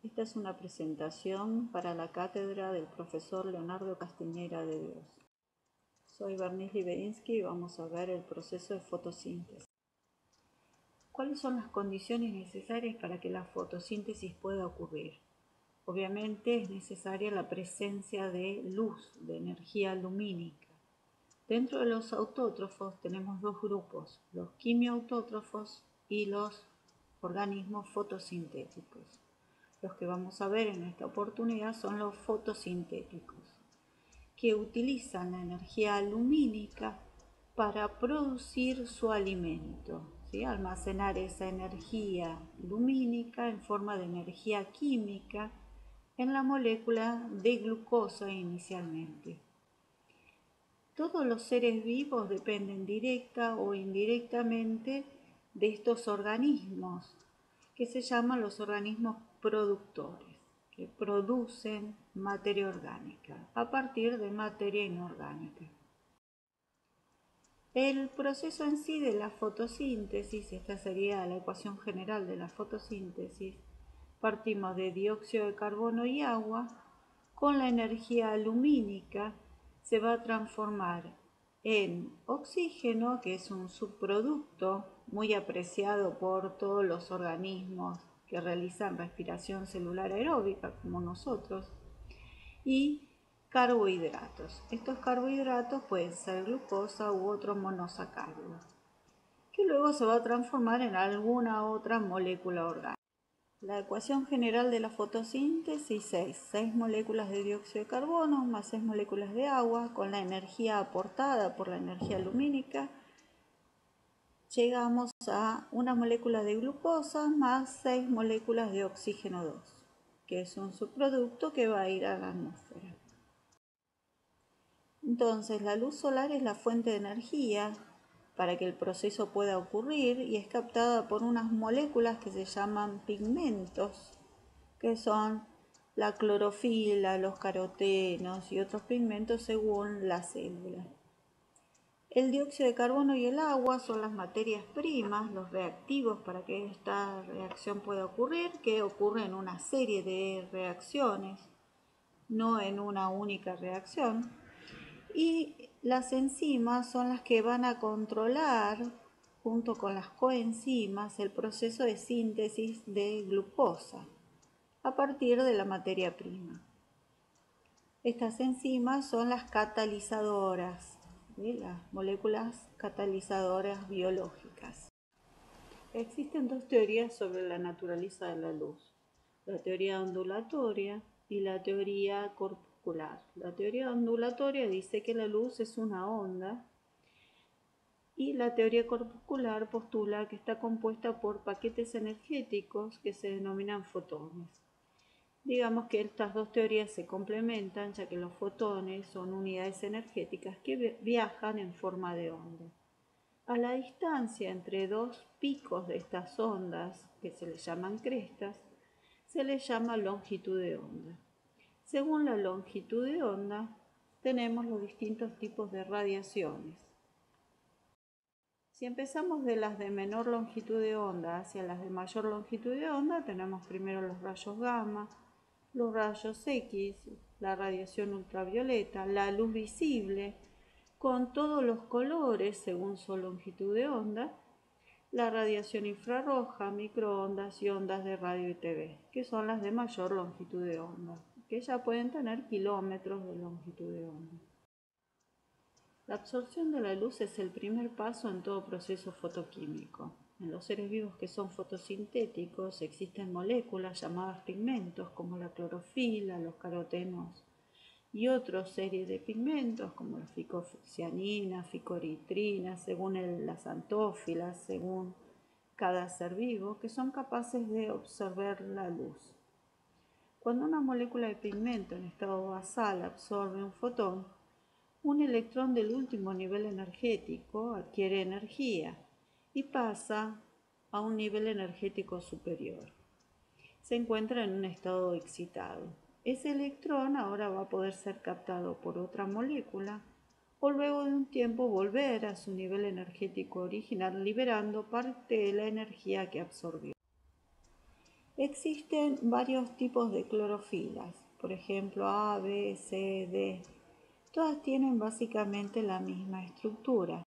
Esta es una presentación para la cátedra del profesor Leonardo Castiñeira de Dios. Soy Bernice Libedinsky y vamos a ver el proceso de fotosíntesis. ¿Cuáles son las condiciones necesarias para que la fotosíntesis pueda ocurrir? Obviamente es necesaria la presencia de luz, de energía lumínica. Dentro de los autótrofos tenemos dos grupos, los quimioautótrofos y los organismos fotosintéticos. Los que vamos a ver en esta oportunidad son los fotosintéticos, que utilizan la energía lumínica para producir su alimento, ¿sí? Almacenar esa energía lumínica en forma de energía química en la molécula de glucosa inicialmente. Todos los seres vivos dependen directa o indirectamente de estos organismos, que se llaman los organismos productores, que producen materia orgánica a partir de materia inorgánica. El proceso en sí de la fotosíntesis, esta sería la ecuación general de la fotosíntesis, partimos de dióxido de carbono y agua, con la energía lumínica se va a transformar en oxígeno, que es un subproducto muy apreciado por todos los organismos que realizan respiración celular aeróbica, como nosotros, y carbohidratos. Estos carbohidratos pueden ser glucosa u otro monosacárido, que luego se va a transformar en alguna otra molécula orgánica. La ecuación general de la fotosíntesis es 6 moléculas de dióxido de carbono más 6 moléculas de agua con la energía aportada por la energía lumínica. Llegamos a una molécula de glucosa más 6 moléculas de oxígeno 2, que es un subproducto que va a ir a la atmósfera. Entonces, la luz solar es la fuente de energía para que el proceso pueda ocurrir y es captada por unas moléculas que se llaman pigmentos, que son la clorofila, los carotenos y otros pigmentos según la célula. El dióxido de carbono y el agua son las materias primas, los reactivos para que esta reacción pueda ocurrir, que ocurre en una serie de reacciones, no en una única reacción. Y las enzimas son las que van a controlar, junto con las coenzimas, el proceso de síntesis de glucosa a partir de la materia prima. Estas enzimas son las catalizadoras, las moléculas catalizadoras biológicas. Existen dos teorías sobre la naturaleza de la luz, la teoría ondulatoria y la teoría corpuscular. La teoría ondulatoria dice que la luz es una onda y la teoría corpuscular postula que está compuesta por paquetes energéticos que se denominan fotones. Digamos que estas dos teorías se complementan, ya que los fotones son unidades energéticas que viajan en forma de onda. A la distancia entre dos picos de estas ondas, que se les llaman crestas, se les llama longitud de onda. Según la longitud de onda, tenemos los distintos tipos de radiaciones. Si empezamos de las de menor longitud de onda hacia las de mayor longitud de onda, tenemos primero los rayos gamma, los rayos X, la radiación ultravioleta, la luz visible, con todos los colores según su longitud de onda, la radiación infrarroja, microondas y ondas de radio y TV, que son las de mayor longitud de onda, que ya pueden tener kilómetros de longitud de onda. La absorción de la luz es el primer paso en todo proceso fotoquímico. En los seres vivos que son fotosintéticos existen moléculas llamadas pigmentos como la clorofila, los carotenos y otra serie de pigmentos como la ficocianina, ficoritrina, según las antófilas, según cada ser vivo, que son capaces de absorber la luz. Cuando una molécula de pigmento en estado basal absorbe un fotón, un electrón del último nivel energético adquiere energía y pasa a un nivel energético superior. Se encuentra en un estado excitado. Ese electrón ahora va a poder ser captado por otra molécula o luego de un tiempo volver a su nivel energético original, liberando parte de la energía que absorbió. Existen varios tipos de clorofilas, por ejemplo A, B, C, D. Todas tienen básicamente la misma estructura.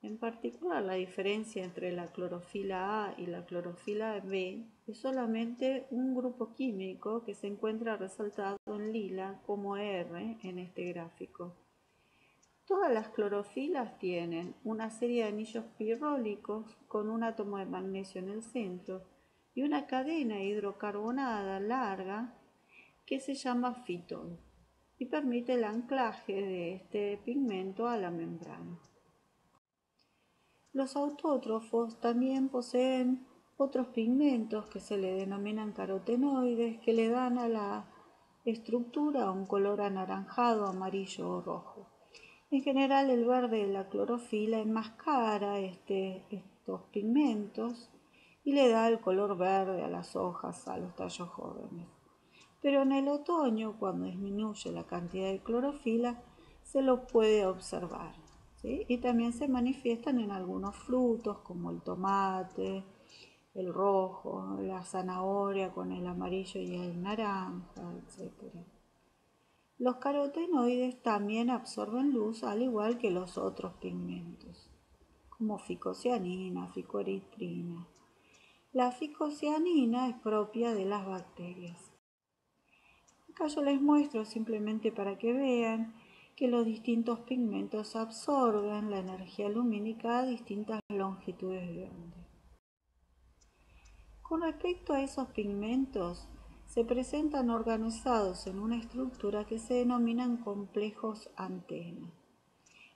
En particular, la diferencia entre la clorofila A y la clorofila B es solamente un grupo químico que se encuentra resaltado en lila como R en este gráfico. Todas las clorofilas tienen una serie de anillos pirrólicos con un átomo de magnesio en el centro y una cadena hidrocarbonada larga que se llama fitol y permite el anclaje de este pigmento a la membrana. Los autótrofos también poseen otros pigmentos que se le denominan carotenoides que le dan a la estructura un color anaranjado, amarillo o rojo. En general el verde de la clorofila enmascara estos pigmentos y le da el color verde a las hojas, a los tallos jóvenes. Pero en el otoño, cuando disminuye la cantidad de clorofila, se lo puede observar, ¿sí? Y también se manifiestan en algunos frutos como el tomate, el rojo, la zanahoria con el amarillo y el naranja, etc. Los carotenoides también absorben luz al igual que los otros pigmentos, como ficocianina, ficoeritrina. La ficocianina es propia de las bacterias. Acá yo les muestro simplemente para que vean que los distintos pigmentos absorben la energía lumínica a distintas longitudes de onda. Con respecto a esos pigmentos, se presentan organizados en una estructura que se denominan complejos antena.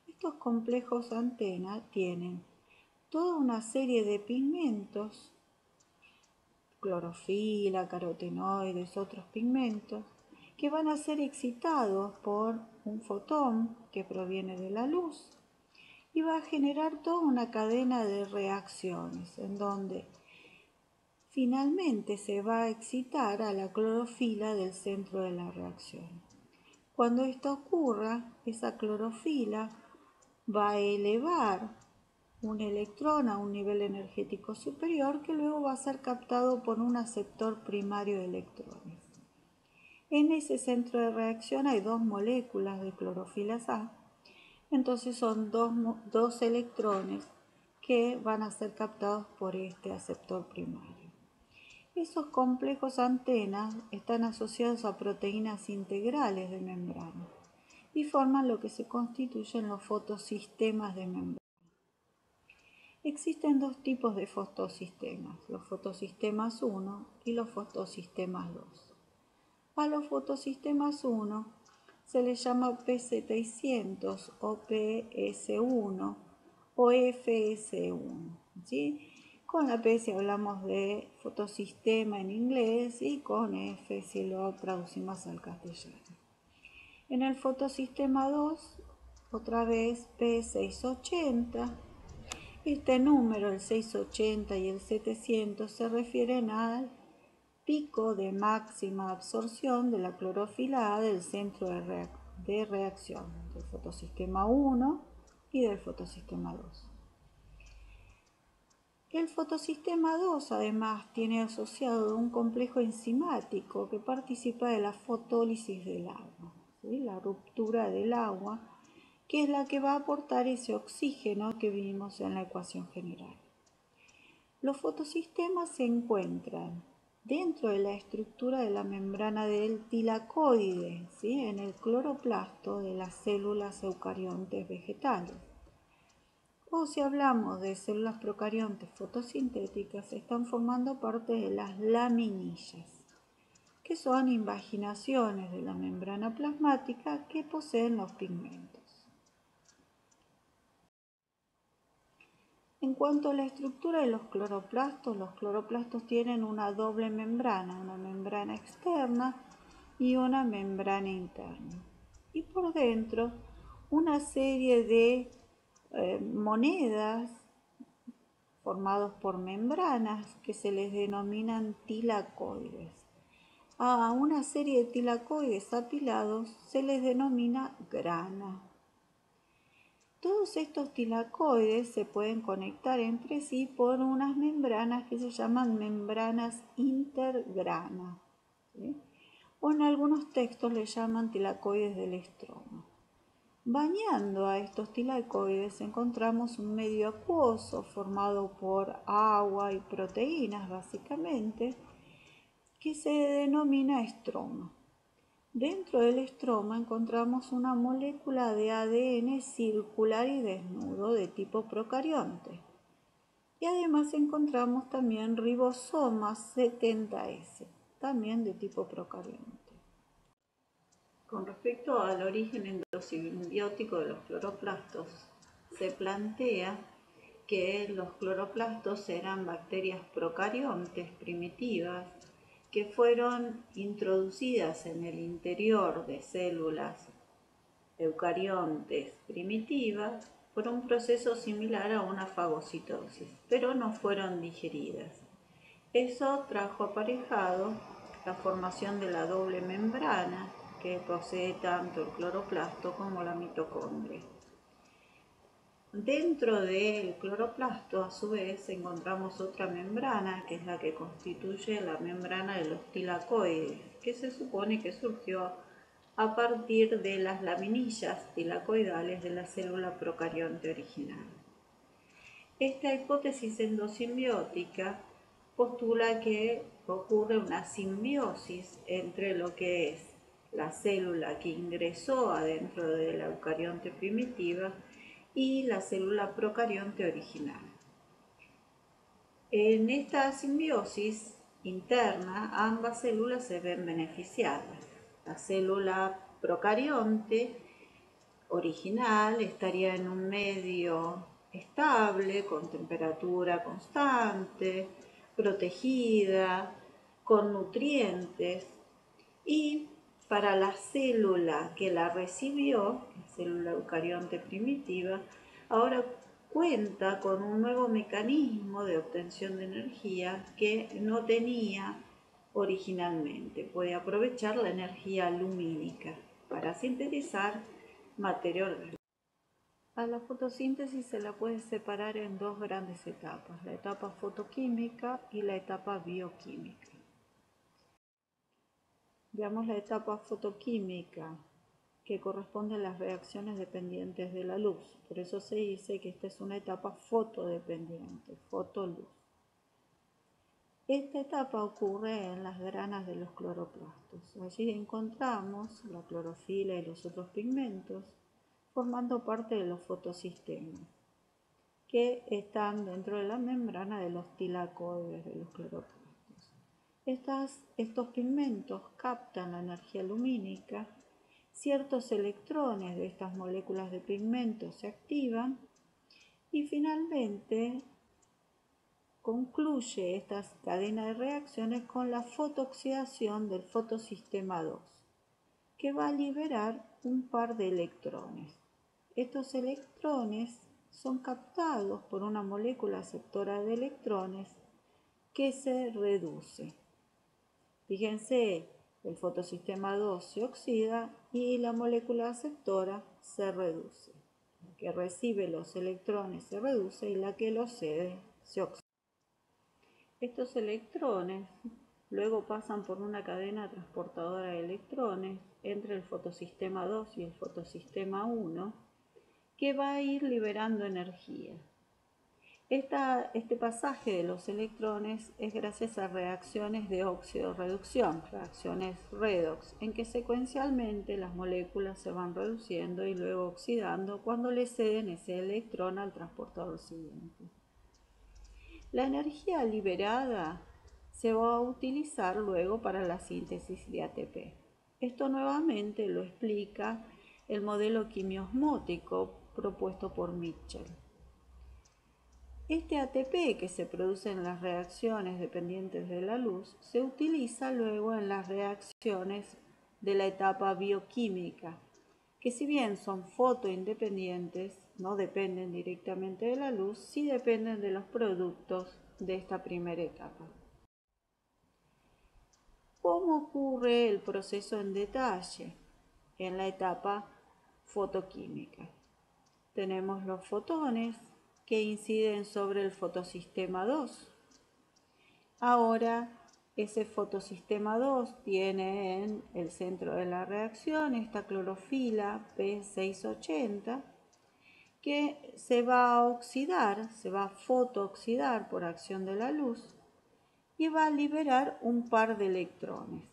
Estos complejos antena tienen toda una serie de pigmentos, clorofila, carotenoides, otros pigmentos, que van a ser excitados por un fotón que proviene de la luz y va a generar toda una cadena de reacciones en donde finalmente se va a excitar a la clorofila del centro de la reacción. Cuando esto ocurra, esa clorofila va a elevar un electrón a un nivel energético superior que luego va a ser captado por un aceptor primario de electrones. En ese centro de reacción hay dos moléculas de clorofilas A, entonces son dos electrones que van a ser captados por este aceptor primario. Esos complejos antenas están asociados a proteínas integrales de membrana y forman lo que se constituyen los fotosistemas de membrana. Existen dos tipos de fotosistemas, los fotosistemas 1 y los fotosistemas 2. A los fotosistemas 1 se les llama P600 o PS1 o FS1, ¿sí? Con la P si hablamos de fotosistema en inglés y con F si lo traducimos al castellano. En el fotosistema 2, otra vez P680. Este número, el 680 y el 700, se refieren al pico de máxima absorción de la clorofila A del centro de reacción del fotosistema 1 y del fotosistema 2. El fotosistema 2 además tiene asociado un complejo enzimático que participa de la fotólisis del agua, ¿sí? La ruptura del agua, que es la que va a aportar ese oxígeno que vimos en la ecuación general. Los fotosistemas se encuentran dentro de la estructura de la membrana del tilacoide, ¿sí? En el cloroplasto de las células eucariontes vegetales. O si hablamos de células procariontes fotosintéticas, están formando parte de las laminillas, que son invaginaciones de la membrana plasmática que poseen los pigmentos. En cuanto a la estructura de los cloroplastos tienen una doble membrana, una membrana externa y una membrana interna. Y por dentro una serie de monedas formados por membranas que se les denominan tilacoides. A una serie de tilacoides apilados se les denomina grana. Todos estos tilacoides se pueden conectar entre sí por unas membranas que se llaman membranas intergrana, ¿sí? O en algunos textos le llaman tilacoides del estroma. Bañando a estos tilacoides encontramos un medio acuoso formado por agua y proteínas básicamente, que se denomina estroma. Dentro del estroma encontramos una molécula de ADN circular y desnudo de tipo procarionte. Y además encontramos también ribosomas 70S, también de tipo procarionte. Con respecto al origen endosimbiótico de los cloroplastos, se plantea que los cloroplastos eran bacterias procariontes primitivas que fueron introducidas en el interior de células eucariontes primitivas por un proceso similar a una fagocitosis, pero no fueron digeridas. Eso trajo aparejado la formación de la doble membrana que posee tanto el cloroplasto como la mitocondria. Dentro del cloroplasto, a su vez, encontramos otra membrana, que es la que constituye la membrana de los tilacoides, que se supone que surgió a partir de las laminillas tilacoidales de la célula procarionte original. Esta hipótesis endosimbiótica postula que ocurre una simbiosis entre lo que es la célula que ingresó adentro de la eucarionte primitiva y la célula procarionte original. En esta simbiosis interna, ambas células se ven beneficiadas. La célula procarionte original estaría en un medio estable, con temperatura constante, protegida, con nutrientes, y para la célula que la recibió, la célula eucarionte primitiva, ahora cuenta con un nuevo mecanismo de obtención de energía que no tenía originalmente. Puede aprovechar la energía lumínica para sintetizar materia orgánica. A la fotosíntesis se la puede separar en dos grandes etapas, la etapa fotoquímica y la etapa bioquímica. Veamos la etapa fotoquímica, que corresponde a las reacciones dependientes de la luz. Por eso se dice que esta es una etapa fotodependiente, fotoluz. Esta etapa ocurre en las granas de los cloroplastos. Allí encontramos la clorofila y los otros pigmentos formando parte de los fotosistemas, que están dentro de la membrana de los tilacoides de los cloroplastos. Estos pigmentos captan la energía lumínica, ciertos electrones de estas moléculas de pigmentos se activan y finalmente concluye esta cadena de reacciones con la fotooxidación del fotosistema 2, que va a liberar un par de electrones. Estos electrones son captados por una molécula aceptora de electrones que se reduce. Fíjense, el fotosistema 2 se oxida y la molécula aceptora se reduce. La que recibe los electrones se reduce y la que los cede se oxida. Estos electrones luego pasan por una cadena transportadora de electrones entre el fotosistema 2 y el fotosistema 1, que va a ir liberando energía. Este pasaje de los electrones es gracias a reacciones de óxido-reducción, reacciones redox, en que secuencialmente las moléculas se van reduciendo y luego oxidando cuando le ceden ese electrón al transportador siguiente. La energía liberada se va a utilizar luego para la síntesis de ATP. Esto nuevamente lo explica el modelo quimiosmótico propuesto por Mitchell. Este ATP que se produce en las reacciones dependientes de la luz se utiliza luego en las reacciones de la etapa bioquímica, que si bien son fotoindependientes, no dependen directamente de la luz, sí dependen de los productos de esta primera etapa. ¿Cómo ocurre el proceso en detalle en la etapa fotoquímica? tenemos los fotones que inciden sobre el fotosistema 2. Ahora, ese fotosistema 2 tiene en el centro de la reacción esta clorofila P680 que se va a oxidar, se va a fotooxidar por acción de la luz y va a liberar un par de electrones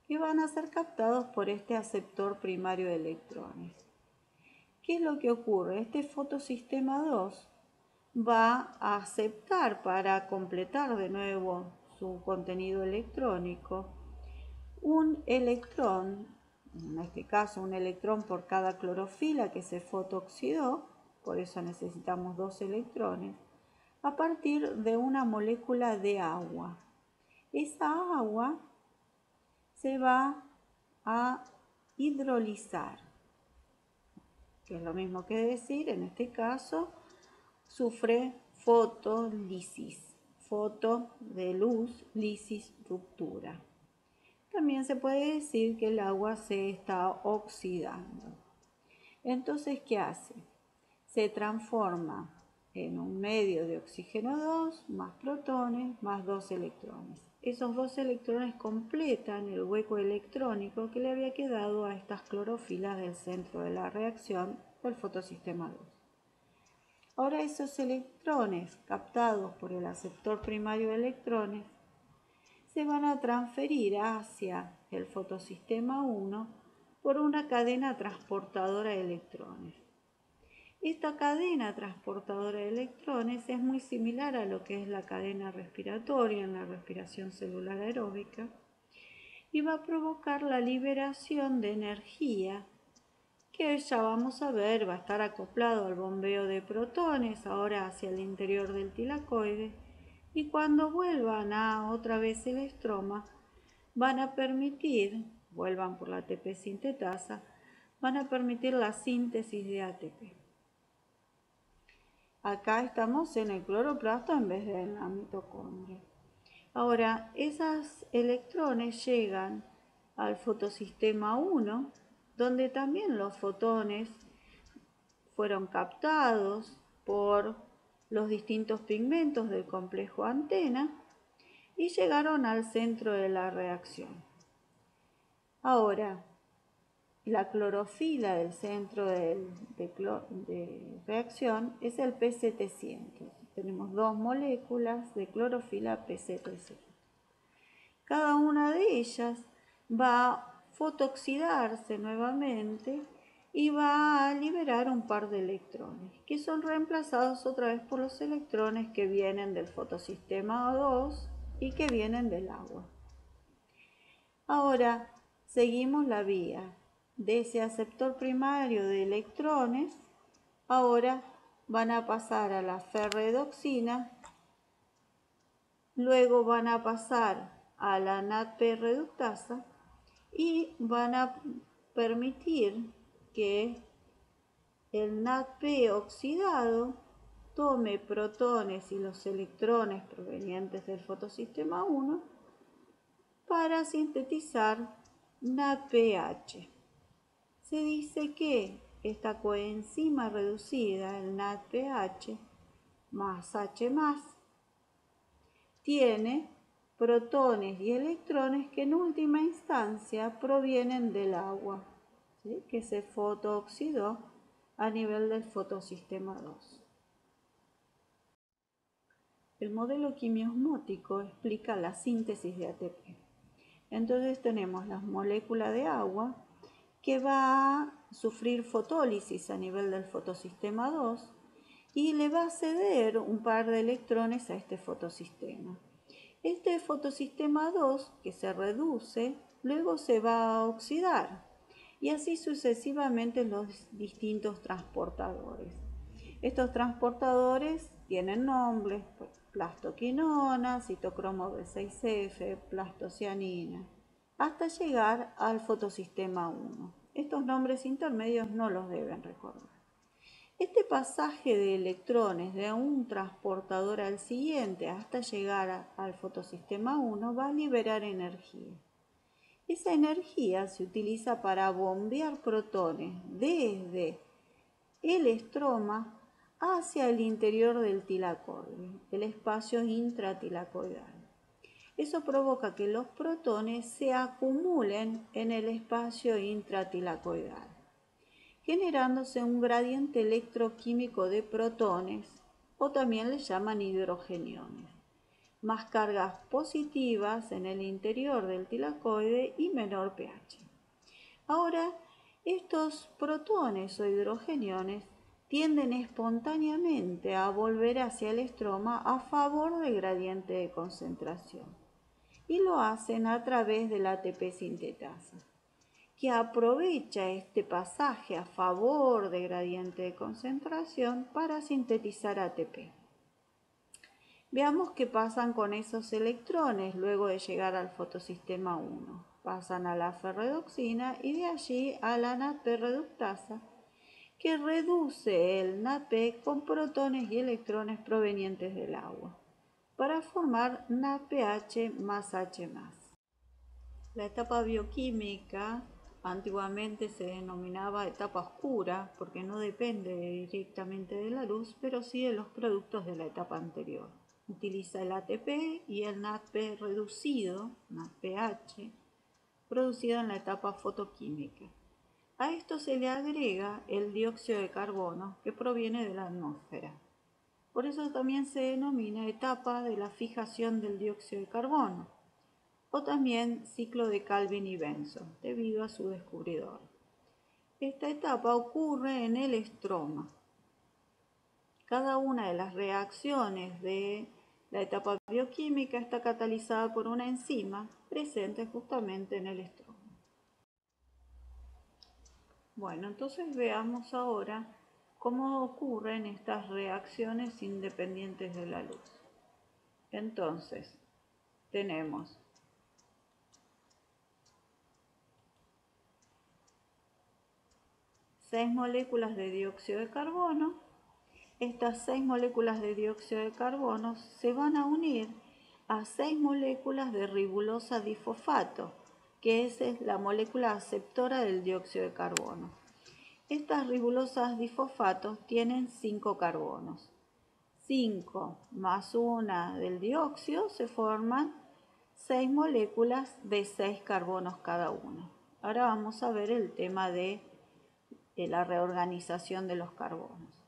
que van a ser captados por este aceptor primario de electrones. ¿Qué es lo que ocurre? Este fotosistema 2 va a aceptar para completar de nuevo su contenido electrónico un electrón, en este caso un electrón por cada clorofila que se fotooxidó, por eso necesitamos 2 electrones, a partir de una molécula de agua. Esa agua se va a hidrolizar, que es lo mismo que decir, en este caso, sufre fotolisis, foto de luz, lisis, ruptura. También se puede decir que el agua se está oxidando. Entonces, ¿qué hace? Se transforma en un medio de oxígeno 2 más protones más 2 electrones. Esos 2 electrones completan el hueco electrónico que le había quedado a estas clorofilas del centro de la reacción del fotosistema 2. Ahora esos electrones captados por el aceptor primario de electrones se van a transferir hacia el fotosistema 1 por una cadena transportadora de electrones. Esta cadena transportadora de electrones es muy similar a lo que es la cadena respiratoria en la respiración celular aeróbica y va a provocar la liberación de energía que ya vamos a ver va a estar acoplado al bombeo de protones ahora hacia el interior del tilacoide y cuando vuelvan a otra vez el estroma van a permitir, vuelvan por la ATP sintetasa, van a permitir la síntesis de ATP. Acá estamos en el cloroplasto en vez de en la mitocondria. Ahora, esos electrones llegan al fotosistema 1, donde también los fotones fueron captados por los distintos pigmentos del complejo antena y llegaron al centro de la reacción. Ahora, la clorofila del centro de reacción es el P700. Tenemos 2 moléculas de clorofila P700. Cada una de ellas va a fotooxidarse nuevamente y va a liberar un par de electrones, que son reemplazados otra vez por los electrones que vienen del fotosistema 2 y que vienen del agua. Ahora, seguimos la vía de ese aceptor primario de electrones. Ahora van a pasar a la ferredoxina, luego van a pasar a la NADP reductasa y van a permitir que el NADP oxidado tome protones y los electrones provenientes del fotosistema 1 para sintetizar NADPH. Se dice que esta coenzima reducida, el NADPH más H+, tiene protones y electrones que en última instancia provienen del agua, ¿sí?, que se fotooxidó a nivel del fotosistema 2. El modelo quimiosmótico explica la síntesis de ATP. Entonces tenemos la molécula de agua que va a sufrir fotólisis a nivel del fotosistema 2 y le va a ceder un par de electrones a este fotosistema. Este fotosistema 2 que se reduce, luego se va a oxidar y así sucesivamente los distintos transportadores. Estos transportadores tienen nombres: plastoquinona, citocromo B6F, plastocianina, hasta llegar al fotosistema 1. Estos nombres intermedios no los deben recordar. Este pasaje de electrones de un transportador al siguiente hasta llegar al fotosistema 1 va a liberar energía. Esa energía se utiliza para bombear protones desde el estroma hacia el interior del tilacoide, el espacio intratilacoidal. Eso provoca que los protones se acumulen en el espacio intratilacoidal, generándose un gradiente electroquímico de protones, o también le llaman hidrogeniones, más cargas positivas en el interior del tilacoide y menor pH. Ahora, estos protones o hidrogeniones tienden espontáneamente a volver hacia el estroma a favor del gradiente de concentración, y lo hacen a través de la ATP sintetasa, que aprovecha este pasaje a favor del gradiente de concentración para sintetizar ATP. Veamos qué pasan con esos electrones luego de llegar al fotosistema 1. Pasan a la ferredoxina y de allí a la NADP reductasa, que reduce el NADP con protones y electrones provenientes del agua, para formar NADPH más H+. La etapa bioquímica antiguamente se denominaba etapa oscura porque no depende directamente de la luz, pero sí de los productos de la etapa anterior. Utiliza el ATP y el NADP reducido, NADPH, producido en la etapa fotoquímica. A esto se le agrega el dióxido de carbono que proviene de la atmósfera. Por eso también se denomina etapa de la fijación del dióxido de carbono, o también ciclo de Calvin y Benson, debido a su descubridor. Esta etapa ocurre en el estroma. Cada una de las reacciones de la etapa bioquímica está catalizada por una enzima presente justamente en el estroma. Bueno, entonces veamos ahora cómo ocurren estas reacciones independientes de la luz. Entonces, tenemos seis moléculas de dióxido de carbono. Estas 6 moléculas de dióxido de carbono se van a unir a 6 moléculas de ribulosa difosfato, que es la molécula aceptora del dióxido de carbono. Estas ribulosas difosfatos tienen 5 carbonos. 5 más 1 del dióxido se forman 6 moléculas de 6 carbonos cada una. Ahora vamos a ver el tema de la reorganización de los carbonos.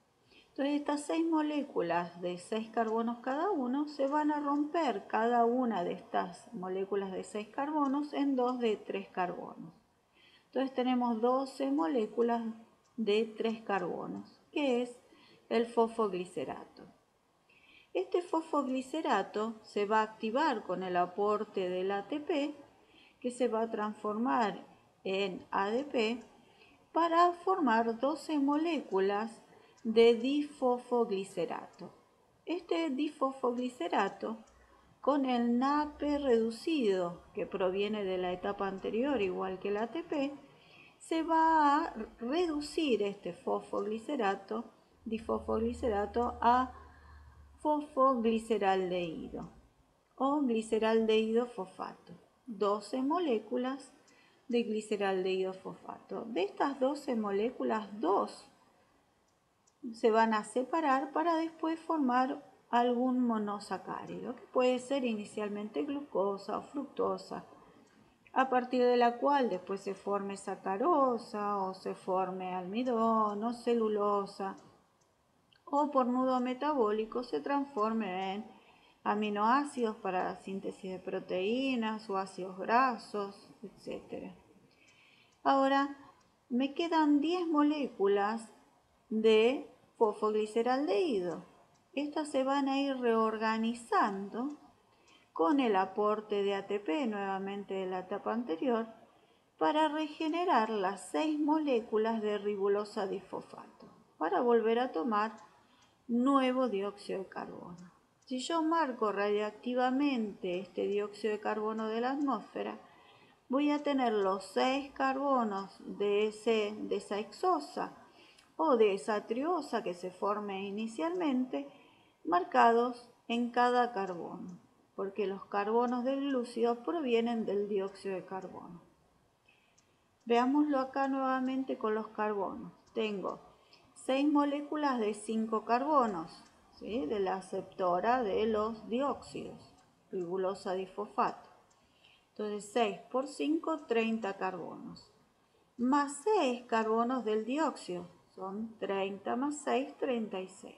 Entonces estas 6 moléculas de 6 carbonos cada uno se van a romper cada una de estas moléculas de 6 carbonos en 2 de 3 carbonos. Entonces tenemos 12 moléculas de 3 carbonos, que es el fosfoglicerato. Este fosfoglicerato se va a activar con el aporte del ATP, que se va a transformar en ADP para formar 12 moléculas de difosfoglicerato. Este difosfoglicerato, con el NADP reducido que proviene de la etapa anterior, igual que el ATP, se va a reducir este difosfoglicerato a fosfogliceraldehído o gliceraldehído fosfato. 12 moléculas de gliceraldehído fosfato. De estas 12 moléculas, 2 se van a separar para después formar algún monosacárido, que puede ser inicialmente glucosa o fructosa, a partir de la cual después se forme sacarosa o se forme almidón o celulosa, o por nudo metabólico se transforme en aminoácidos para la síntesis de proteínas o ácidos grasos, etc. Ahora me quedan 10 moléculas de fosfogliceraldehído. Estas se van a ir reorganizando con el aporte de ATP nuevamente de la etapa anterior para regenerar las 6 moléculas de ribulosa difosfato para volver a tomar nuevo dióxido de carbono. Si yo marco radiactivamente este dióxido de carbono de la atmósfera, voy a tener los 6 carbonos de esa hexosa o de esa triosa que se forme inicialmente, marcados en cada carbono, porque los carbonos del glúcido provienen del dióxido de carbono. Veámoslo acá nuevamente con los carbonos. Tengo 6 moléculas de 5 carbonos, ¿sí?, de la aceptora de los dióxidos, ribulosa difosfato. Entonces 6 por 5, 30 carbonos. Más 6 carbonos del dióxido, son 30 más 6, 36.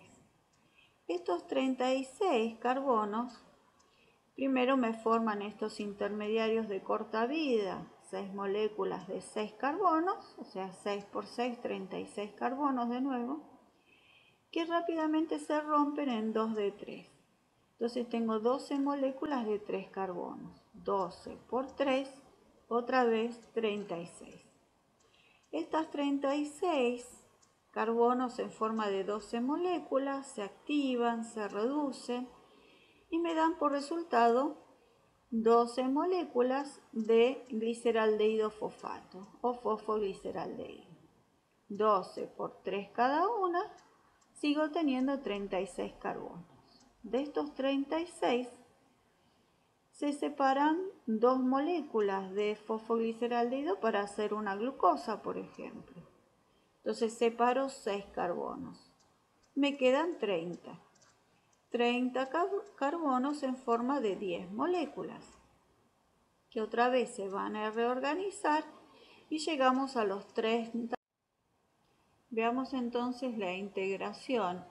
Estos 36 carbonos primero me forman estos intermediarios de corta vida, 6 moléculas de 6 carbonos, o sea 6 por 6, 36 carbonos de nuevo, que rápidamente se rompen en 2 de 3. Entonces tengo 12 moléculas de 3 carbonos. 12 por 3, otra vez 36. Estas 36 carbonos en forma de 12 moléculas se activan, se reducen y me dan por resultado 12 moléculas de gliceraldehído fosfato o fosfogliceraldehído. 12 por 3 cada una, sigo teniendo 36 carbonos. De estos 36 se separan 2 moléculas de fosfogliceraldehído para hacer una glucosa, por ejemplo. Entonces separo 6 carbonos. Me quedan 30. 30 carbonos en forma de 10 moléculas, que otra vez se van a reorganizar y llegamos a los 30. Veamos entonces la integración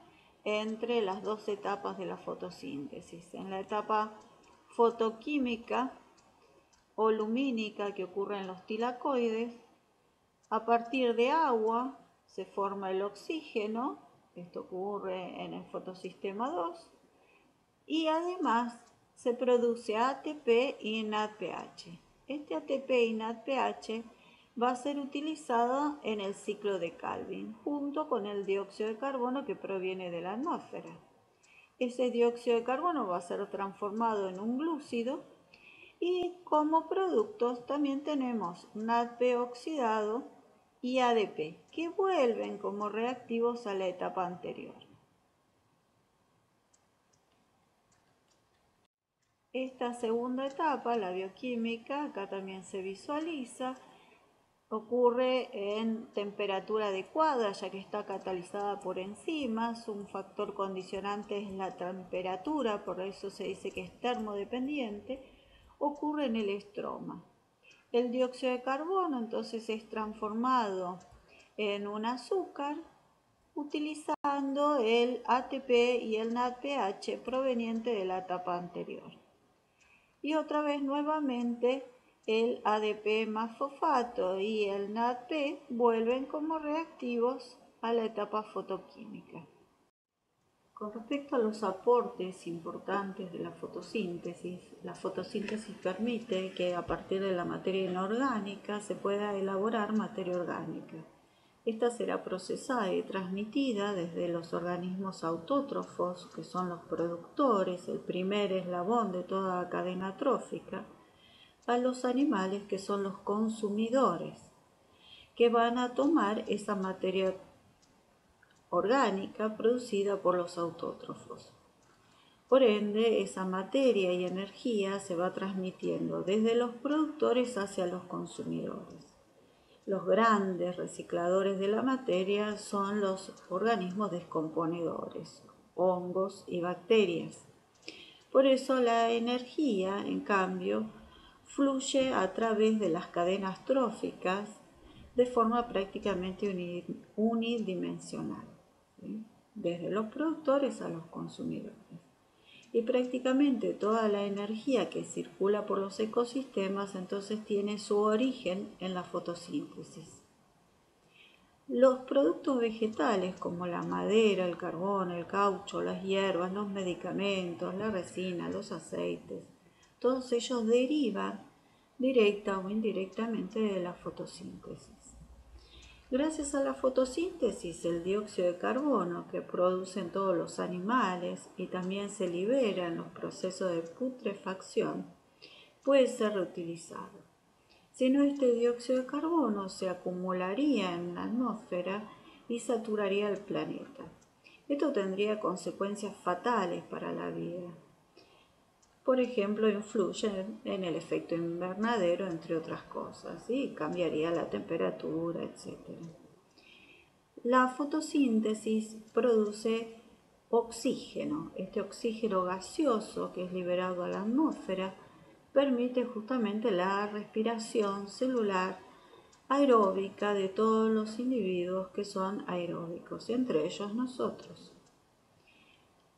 entre las dos etapas de la fotosíntesis. En la etapa fotoquímica o lumínica que ocurre en los tilacoides, a partir de agua se forma el oxígeno, esto ocurre en el fotosistema 2, y además se produce ATP y NADPH. Este ATP y NADPH va a ser utilizado en el ciclo de Calvin, junto con el dióxido de carbono que proviene de la atmósfera. Ese dióxido de carbono va a ser transformado en un glúcido y como productos también tenemos NADP oxidado y ADP, que vuelven como reactivos a la etapa anterior. Esta segunda etapa, la bioquímica, acá también se visualiza, ocurre en temperatura adecuada, ya que está catalizada por enzimas. Un factor condicionante es la temperatura, por eso se dice que es termodependiente. Ocurre en el estroma. El dióxido de carbono entonces es transformado en un azúcar utilizando el ATP y el NADPH proveniente de la etapa anterior. Y otra vez nuevamente el ADP más fosfato y el NADP vuelven como reactivos a la etapa fotoquímica. Con respecto a los aportes importantes de la fotosíntesis permite que a partir de la materia inorgánica se pueda elaborar materia orgánica. Esta será procesada y transmitida desde los organismos autótrofos, que son los productores, el primer eslabón de toda cadena trófica, a los animales, que son los consumidores, que van a tomar esa materia orgánica producida por los autótrofos. Por ende, esa materia y energía se va transmitiendo desde los productores hacia los consumidores. Los grandes recicladores de la materia son los organismos descomponedores, hongos y bacterias. Por eso la energía, en cambio, fluye a través de las cadenas tróficas de forma prácticamente unidimensional, ¿sí?, desde los productores a los consumidores. Y prácticamente toda la energía que circula por los ecosistemas entonces tiene su origen en la fotosíntesis. Los productos vegetales como la madera, el carbón, el caucho, las hierbas, los medicamentos, la resina, los aceites, todos ellos derivan directa o indirectamente de la fotosíntesis. Gracias a la fotosíntesis, el dióxido de carbono que producen todos los animales y también se libera en los procesos de putrefacción puede ser reutilizado. Si no, este dióxido de carbono se acumularía en la atmósfera y saturaría el planeta. Esto tendría consecuencias fatales para la vida. Por ejemplo, influye en el efecto invernadero, entre otras cosas, y cambiaría la temperatura, etc. La fotosíntesis produce oxígeno. Este oxígeno gaseoso que es liberado a la atmósfera permite justamente la respiración celular aeróbica de todos los individuos que son aeróbicos, entre ellos nosotros.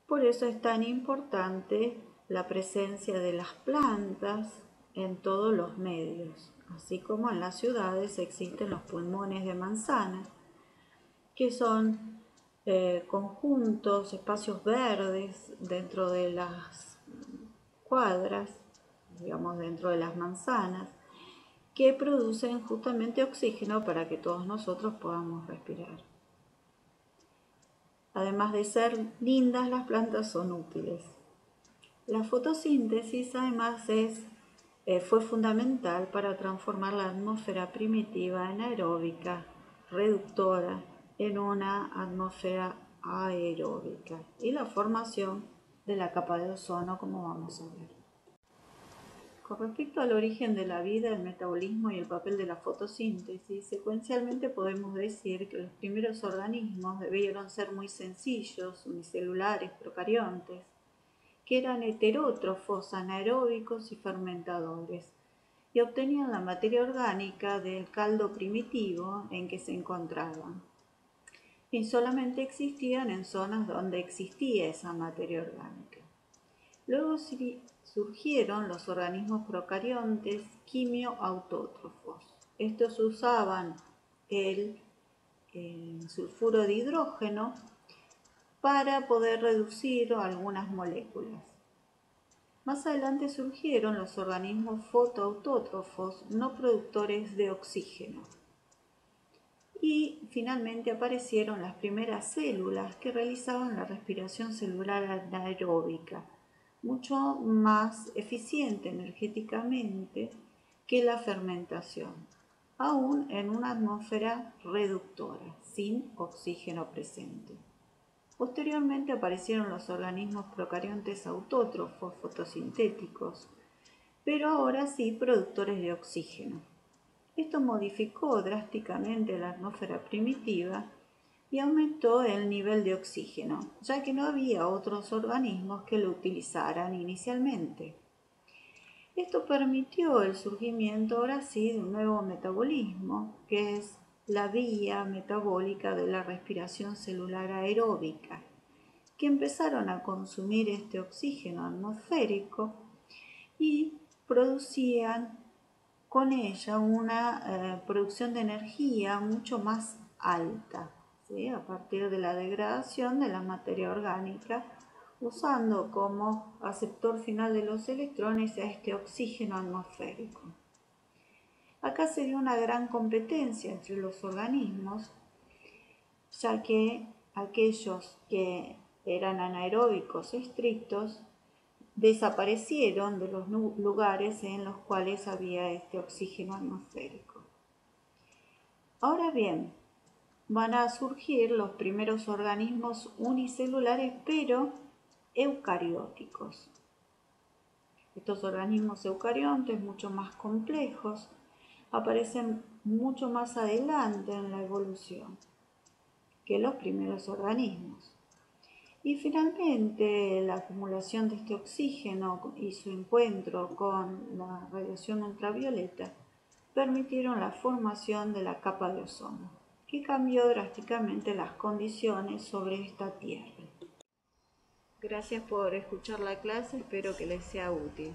Por eso es tan importante la presencia de las plantas en todos los medios, así como en las ciudades existen los pulmones de manzana, que son conjuntos, espacios verdes dentro de las cuadras, digamos dentro de las manzanas, que producen justamente oxígeno para que todos nosotros podamos respirar. Además de ser lindas, las plantas son útiles. La fotosíntesis además fue fundamental para transformar la atmósfera primitiva en aeróbica, reductora, en una atmósfera aeróbica y la formación de la capa de ozono, como vamos a ver. Con respecto al origen de la vida, el metabolismo y el papel de la fotosíntesis, secuencialmente podemos decir que los primeros organismos debieron ser muy sencillos, unicelulares, procariontes, que eran heterótrofos, anaeróbicos y fermentadores, y obtenían la materia orgánica del caldo primitivo en que se encontraban. Y solamente existían en zonas donde existía esa materia orgánica. Luego surgieron los organismos procariontes quimioautótrofos. Estos usaban el sulfuro de hidrógeno para poder reducir algunas moléculas. Más adelante surgieron los organismos fotoautótrofos no productores de oxígeno. Y finalmente aparecieron las primeras células que realizaban la respiración celular anaeróbica, mucho más eficiente energéticamente que la fermentación, aún en una atmósfera reductora, sin oxígeno presente. Posteriormente aparecieron los organismos procariontes autótrofos fotosintéticos, pero ahora sí productores de oxígeno. Esto modificó drásticamente la atmósfera primitiva y aumentó el nivel de oxígeno, ya que no había otros organismos que lo utilizaran inicialmente. Esto permitió el surgimiento ahora sí de un nuevo metabolismo, que es la vía metabólica de la respiración celular aeróbica, que empezaron a consumir este oxígeno atmosférico y producían con ella una producción de energía mucho más alta, ¿sí? A partir de la degradación de la materia orgánica, usando como aceptor final de los electrones a este oxígeno atmosférico. Acá se dio una gran competencia entre los organismos, ya que aquellos que eran anaeróbicos estrictos desaparecieron de los lugares en los cuales había este oxígeno atmosférico. Ahora bien, van a surgir los primeros organismos unicelulares, pero eucarióticos. Estos organismos eucariontes, mucho más complejos, aparecen mucho más adelante en la evolución que los primeros organismos. Y finalmente, la acumulación de este oxígeno y su encuentro con la radiación ultravioleta permitieron la formación de la capa de ozono, que cambió drásticamente las condiciones sobre esta Tierra. Gracias por escuchar la clase, espero que les sea útil.